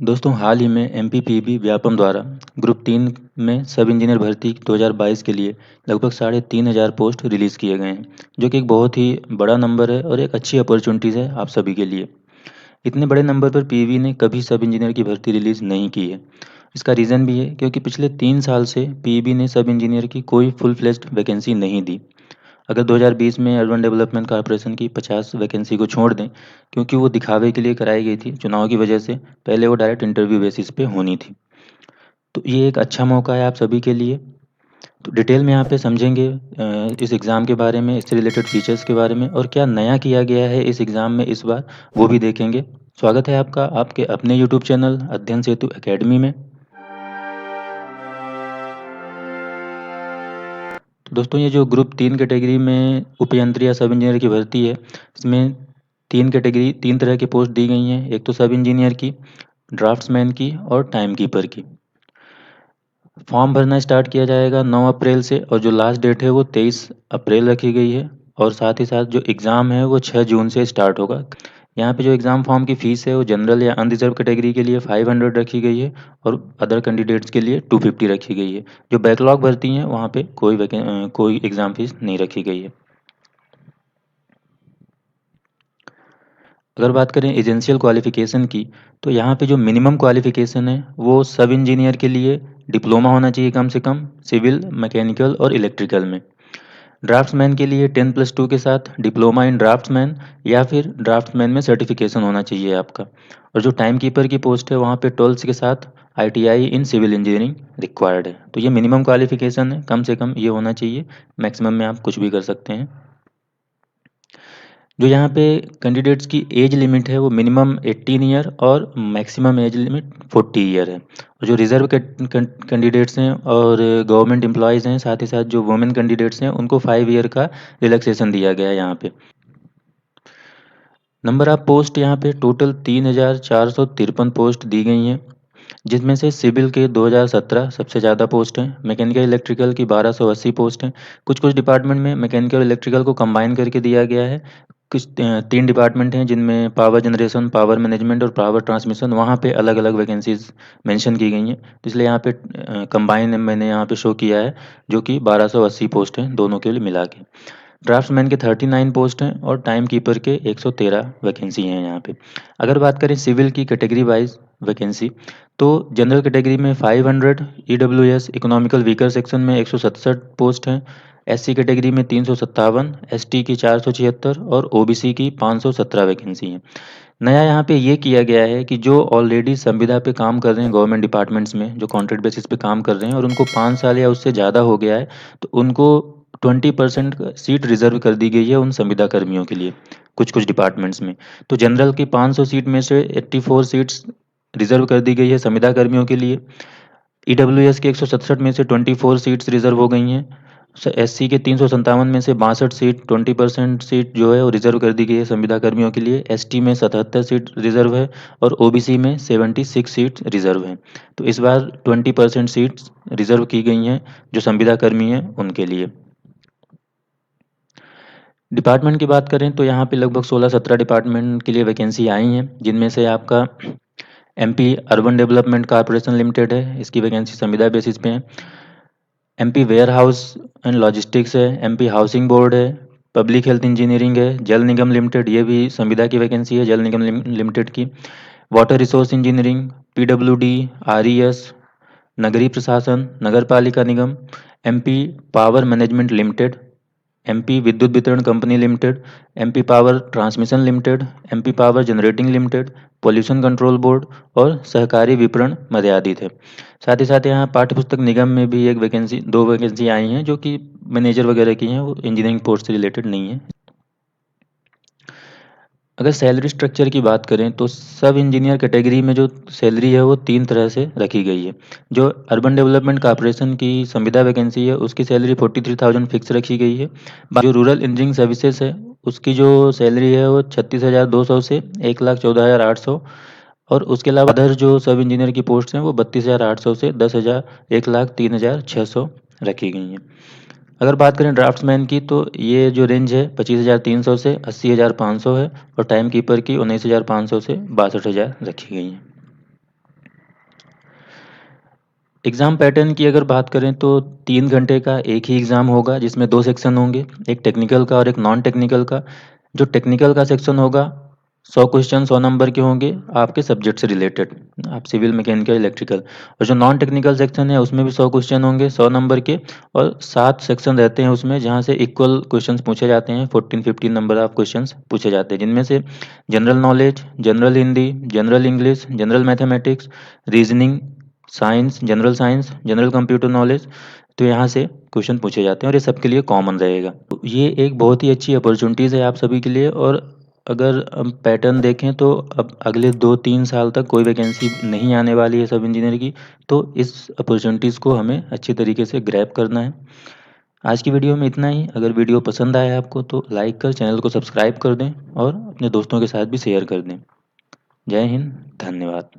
दोस्तों हाल ही में एमपीपीबी व्यापम द्वारा ग्रुप 3 में सब इंजीनियर भर्ती 2022 के लिए लगभग 3,500 पोस्ट रिलीज़ किए गए हैं, जो कि एक बहुत ही बड़ा नंबर है और एक अच्छी अपॉर्चुनिटीज़ है आप सभी के लिए। इतने बड़े नंबर पर पीवी ने कभी सब इंजीनियर की भर्ती रिलीज़ नहीं की है। इसका रीज़न भी है क्योंकि पिछले 3 साल से पीईबी ने सब इंजीनियर की कोई फुल फ्लेज्ड वैकेंसी नहीं दी। अगर 2020 में अर्बन डेवलपमेंट कॉर्पोरेशन की 50 वैकेंसी को छोड़ दें, क्योंकि वो दिखावे के लिए कराई गई थी चुनाव की वजह से, पहले वो डायरेक्ट इंटरव्यू बेसिस पे होनी थी। तो ये एक अच्छा मौका है आप सभी के लिए। तो डिटेल में यहाँ पे समझेंगे इस एग्ज़ाम के बारे में, इससे रिलेटेड फीचर्स के बारे में और क्या नया किया गया है इस एग्ज़ाम में इस बार, वो भी देखेंगे। स्वागत है आपका आपके अपने यूट्यूब चैनल अध्ययन सेतु एकेडमी में। तो दोस्तों ये जो ग्रुप 3 कैटेगरी में उपयंत्री या सब इंजीनियर की भर्ती है, इसमें 3 तरह की पोस्ट दी गई हैं। एक तो सब इंजीनियर की, ड्राफ्ट्समैन की और टाइम कीपर की। फॉर्म भरना स्टार्ट किया जाएगा 9 अप्रैल से और जो लास्ट डेट है वो 23 अप्रैल रखी गई है और साथ ही साथ जो एग्ज़ाम है वो 6 जून से स्टार्ट होगा। यहाँ पे जो एग्ज़ाम फॉर्म की फ़ीस है वो जनरल या अनरिज़र्व कैटेगरी के लिए 500 रखी गई है और अदर कैंडिडेट्स के लिए 250 रखी गई है। जो बैकलॉग भर्ती हैं वहाँ पे कोई एग्ज़ाम फ़ीस नहीं रखी गई है। अगर बात करें एजेंशियल क्वालिफ़िकेशन की, तो यहाँ पे जो मिनिमम क्वालिफ़िकेशन है वो सब इंजीनियर के लिए डिप्लोमा होना चाहिए कम से कम सिविल, मैकेनिकल और इलेक्ट्रिकल में। ड्राफ्ट्समैन के लिए 10+2 के साथ डिप्लोमा इन ड्राफ्ट्समैन या फिर ड्राफ्ट्समैन में सर्टिफिकेशन होना चाहिए आपका। और जो टाइम कीपर की पोस्ट है वहाँ पे 12th के साथ ITI in civil engineering required है। तो ये मिनिमम क्वालिफ़िकेशन है, कम से कम ये होना चाहिए, मैक्सिमम में आप कुछ भी कर सकते हैं। जो यहाँ पे कैंडिडेट्स की एज लिमिट है वो मिनिमम 18 ईयर और मैक्सिमम एज लिमिट 40 ईयर है। और जो रिजर्व कैंडिडेट्स हैं और गवर्नमेंट एम्प्लॉयज़ हैं, साथ ही साथ जो वुमेन कैंडिडेट्स हैं उनको 5 ईयर का रिलैक्सेशन दिया गया है यहाँ पे। नंबर ऑफ पोस्ट यहाँ पे टोटल 3,453 पोस्ट दी गई हैं, जिसमें से सिविल के 2017 सबसे ज़्यादा पोस्ट हैं, मैकेनिकल इलेक्ट्रिकल की 1280 पोस्ट हैं। कुछ-कुछ डिपार्टमेंट में मैकेनिकल इलेक्ट्रिकल को कंबाइन करके दिया गया है। कुछ 3 डिपार्टमेंट हैं जिनमें पावर जनरेशन, पावर मैनेजमेंट और पावर ट्रांसमिशन, वहाँ पे अलग-अलग वैकेंसीज़ मेंशन की गई हैं। तो इसलिए यहाँ पे कंबाइन मैंने यहाँ पे शो किया है, जो कि 1280 पोस्ट हैं दोनों के लिए मिला के। ड्राफ्ट्समैन के 39 पोस्ट हैं और टाइम कीपर के 113 वैकेंसी हैं यहाँ पे। अगर बात करें सिविल की कैटेगरी वाइज़ वैकेंसी, तो जनरल कैटेगरी में 500, ईडब्ल्यूएस इकोनॉमिकल वीकर सेक्शन में 167 पोस्ट हैं, एससी कैटेगरी में 357, एसटी की 476 और ओबीसी की 517 वैकेंसी हैं। नया यहाँ पे ये किया गया है कि जो ऑलरेडी संविदा पे काम कर रहे हैं गवर्नमेंट डिपार्टमेंट्स में, जो कॉन्ट्रैक्ट बेसिस पे काम कर रहे हैं और उनको 5 साल या उससे ज़्यादा हो गया है, तो उनको 20% सीट रिज़र्व कर दी गई है उन संविदा कर्मियों के लिए, कुछ-कुछ डिपार्टमेंट्स में। तो जनरल की 500 सीट में से 84 सीट्स रिज़र्व कर दी गई है संविदा कर्मियों के लिए। ईडब्ल्यूएस के 167 में से 24 सीट्स रिज़र्व हो गई हैं। एससी के 357 में से 62 सीट 20% सीट जो है वो रिज़र्व कर दी गई है संविदा कर्मियों के लिए। एसटी में 77 सीट रिज़र्व है और ओबीसी में 76 सीट रिज़र्व हैं। तो इस बार 20% सीट्स रिज़र्व की गई हैं जो संविदा कर्मी हैं उनके लिए। डिपार्टमेंट की बात करें तो यहाँ पे लगभग 16-17 डिपार्टमेंट के लिए वैकेंसी आई हैं, जिनमें से आपका MP urban development corporation limited है, इसकी वैकेंसी संविदा बेसिस पे है। MP warehouse and logistics है, एमपी हाउसिंग बोर्ड है, पब्लिक हेल्थ इंजीनियरिंग है, जल निगम लिमिटेड, ये भी संविदा की वैकेंसी है जल निगम लिमिटेड की। Water resource engineering, PWD, RES, नगरीय प्रशासन, नगर पालिका निगम, MP power management limited, MP विद्युत वितरण company limited, MP power transmission limited, MP power generating limited, pollution control board और सहकारी विपणन मर्यादित है। साथ ही साथ यहाँ पाठ्यपुस्तक निगम में भी एक वैकेंसी 2 वैकेंसी आई हैं जो कि मैनेजर वगैरह की हैं, वो इंजीनियरिंग पोस्ट से रिलेटेड नहीं है। अगर सैलरी स्ट्रक्चर की बात करें तो सब इंजीनियर कैटेगरी में जो सैलरी है वो 3 तरह से रखी गई है। जो अर्बन डेवलपमेंट कॉर्पोरेशन की संविदा वैकेंसी है उसकी सैलरी 43,000 फिक्स रखी गई है। जो रूरल इंजीनियरिंग सर्विसेज है उसकी जो सैलरी है वो 36,200 से 1,14,800 और उसके अलावा अदर जो सब इंजीनियर की पोस्ट हैं वो 32,800 से 10,000 1,03,600 रखी गई हैं। अगर बात करें ड्राफ्ट्समैन की तो ये जो रेंज है 25,300 से 80,500 है और टाइम कीपर की 19,500 से 62,000 रखी गई है। एग्ज़ाम पैटर्न की अगर बात करें तो 3 घंटे का एक ही एग्ज़ाम होगा जिसमें 2 सेक्शन होंगे, एक टेक्निकल का और एक नॉन टेक्निकल का। जो टेक्निकल का सेक्शन होगा 100 क्वेश्चन 100 नंबर के होंगे आपके सब्जेक्ट से रिलेटेड, आप सिविल, मैकेनिकल, इलेक्ट्रिकल। और जो नॉन टेक्निकल सेक्शन है उसमें भी 100 क्वेश्चन होंगे 100 नंबर के, और 7 सेक्शन रहते हैं उसमें जहाँ से इक्वल क्वेश्चंस पूछे जाते हैं, 14-15 नंबर ऑफ क्वेश्चंस पूछे जाते हैं, जिनमें से general knowledge, general Hindi, general English, general mathematics, reasoning, science, general computer knowledge. तो यहाँ से क्वेश्चन पूछे जाते हैं और ये सबके लिए कॉमन रहेगा। तो ये एक बहुत ही अच्छी अपॉर्चुनिटीज़ है आप सभी के लिए। और अगर हम पैटर्न देखें तो अब अगले 2-3 साल तक कोई वैकेंसी नहीं आने वाली है सब इंजीनियर की, तो इस अपॉर्चुनिटीज़ को हमें अच्छी तरीके से ग्रैब करना है। आज की वीडियो में इतना ही। अगर वीडियो पसंद आया आपको तो लाइक कर चैनल को सब्सक्राइब कर दें और अपने दोस्तों के साथ भी शेयर कर दें। जय हिंद, धन्यवाद।